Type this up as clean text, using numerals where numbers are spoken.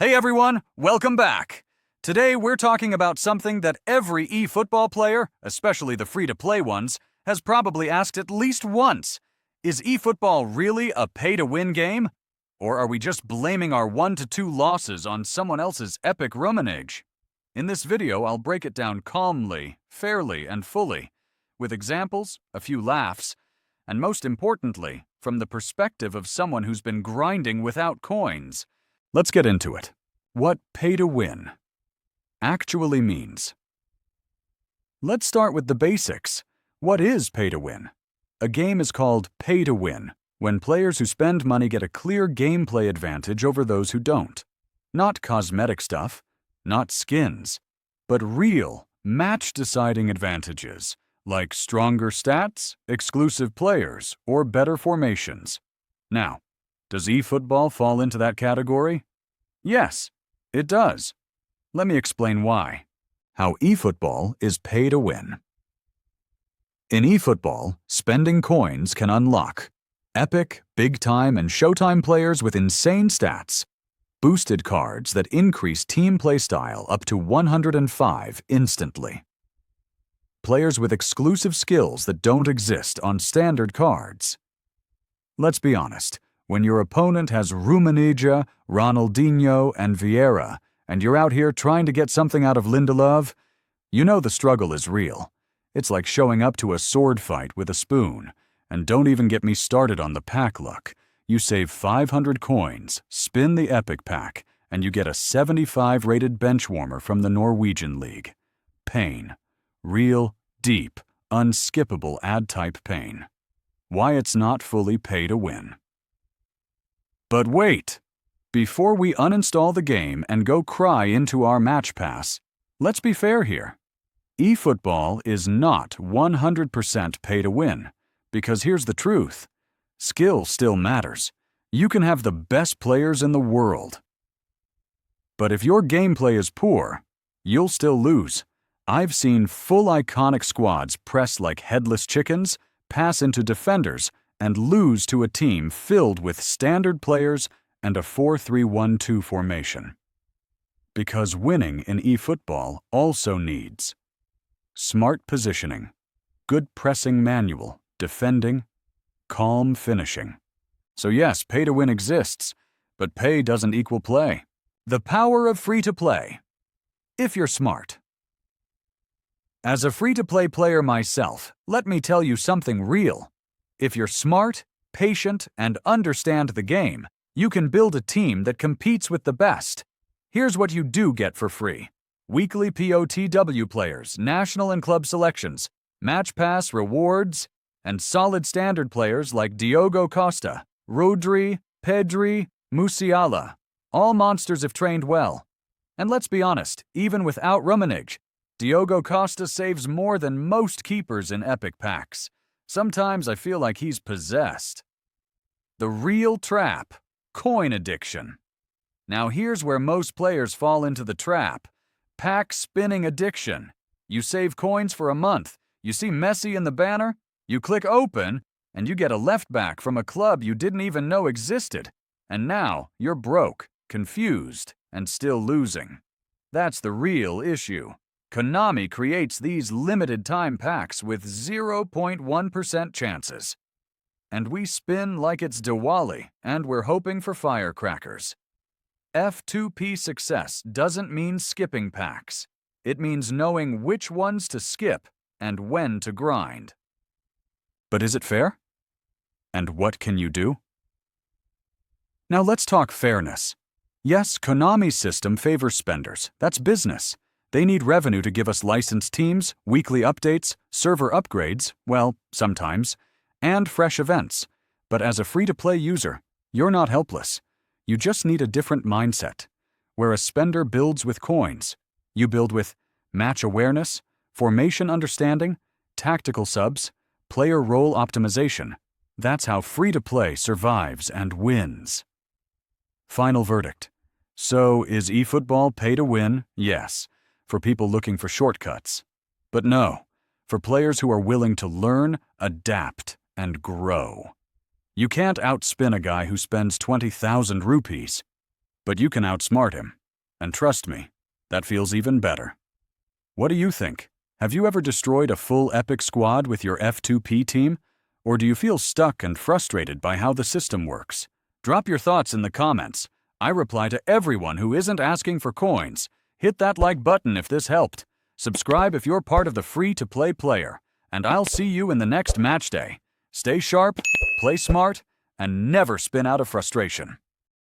Hey everyone, welcome back. Today we're talking about something that every eFootball player, especially the free-to-play ones, has probably asked at least once. Is eFootball really a pay-to-win game? Or are we just blaming our 1-2 losses on someone else's epic ruminage? In this video, I'll break it down calmly, fairly, and fully, with examples, a few laughs, and most importantly, from the perspective of someone who's been grinding without coins. Let's get into it. What pay-to-win actually means. Let's start with the basics. What is pay-to-win? A game is called pay-to-win when players who spend money get a clear gameplay advantage over those who don't. Not cosmetic stuff, not skins, but real, match-deciding advantages, like stronger stats, exclusive players, or better formations. Now, does eFootball fall into that category? Yes, it does. Let me explain why. How eFootball is pay to win. In eFootball, spending coins can unlock epic, big-time, and showtime players with insane stats, boosted cards that increase team playstyle up to 105 instantly, players with exclusive skills that don't exist on standard cards. Let's be honest. When your opponent has Rummenigge, Ronaldinho, and Vieira, and you're out here trying to get something out of Lindelof, you know the struggle is real. It's like showing up to a sword fight with a spoon. And don't even get me started on the pack luck. You save 500 coins, spin the epic pack, and you get a 75 rated benchwarmer from the Norwegian League. Pain. Real, deep, unskippable ad-type pain. Why it's not fully pay to win. But wait! Before we uninstall the game and go cry into our match pass, let's be fair here. eFootball is not 100% pay to win, because here's the truth. Skill still matters. You can have the best players in the world. But if your gameplay is poor, you'll still lose. I've seen full iconic squads press like headless chickens, pass into defenders, and lose to a team filled with standard players and a 4-3-1-2 formation. Because winning in eFootball also needs smart positioning, good pressing manual, defending, calm finishing. So yes, pay to win exists, but pay doesn't equal play. The power of free-to-play. If you're smart. As a free-to-play player myself, let me tell you something real. If you're smart, patient, and understand the game, you can build a team that competes with the best. Here's what you do get for free. Weekly P2W players, national and club selections, match pass rewards, and solid standard players like Diogo Costa, Rodri, Pedri, Musiala. All monsters if trained well. And let's be honest, even without Rummenigge, Diogo Costa saves more than most keepers in epic packs. Sometimes I feel like he's possessed. The real trap, coin addiction. Now here's where most players fall into the trap. Pack spinning addiction. You save coins for a month, you see Messi in the banner, you click open, and you get a left back from a club you didn't even know existed. And now you're broke, confused, and still losing. That's the real issue. Konami creates these limited time packs with 0.1% chances. And we spin like it's Diwali, and we're hoping for firecrackers. F2P success doesn't mean skipping packs. It means knowing which ones to skip and when to grind. But is it fair? And what can you do? Now let's talk fairness. Yes, Konami's system favors spenders. That's business. They need revenue to give us licensed teams, weekly updates, server upgrades, well, sometimes, and fresh events. But as a free-to-play user, you're not helpless. You just need a different mindset. Where a spender builds with coins, you build with match awareness, formation understanding, tactical subs, player role optimization. That's how free-to-play survives and wins. Final verdict. So, is eFootball pay to win? Yes. For people looking for shortcuts. But no, for players who are willing to learn, adapt, and grow. You can't outspin a guy who spends 20,000 rupees. but you can outsmart him. And trust me, that feels even better. What do you think? Have you ever destroyed a full epic squad with your F2P team? Or do you feel stuck and frustrated by how the system works? Drop your thoughts in the comments. I reply to everyone who isn't asking for coins. Hit that like button if this helped. Subscribe if you're part of the free-to-play player. And I'll see you in the next match day. Stay sharp, play smart, and never spin out of frustration.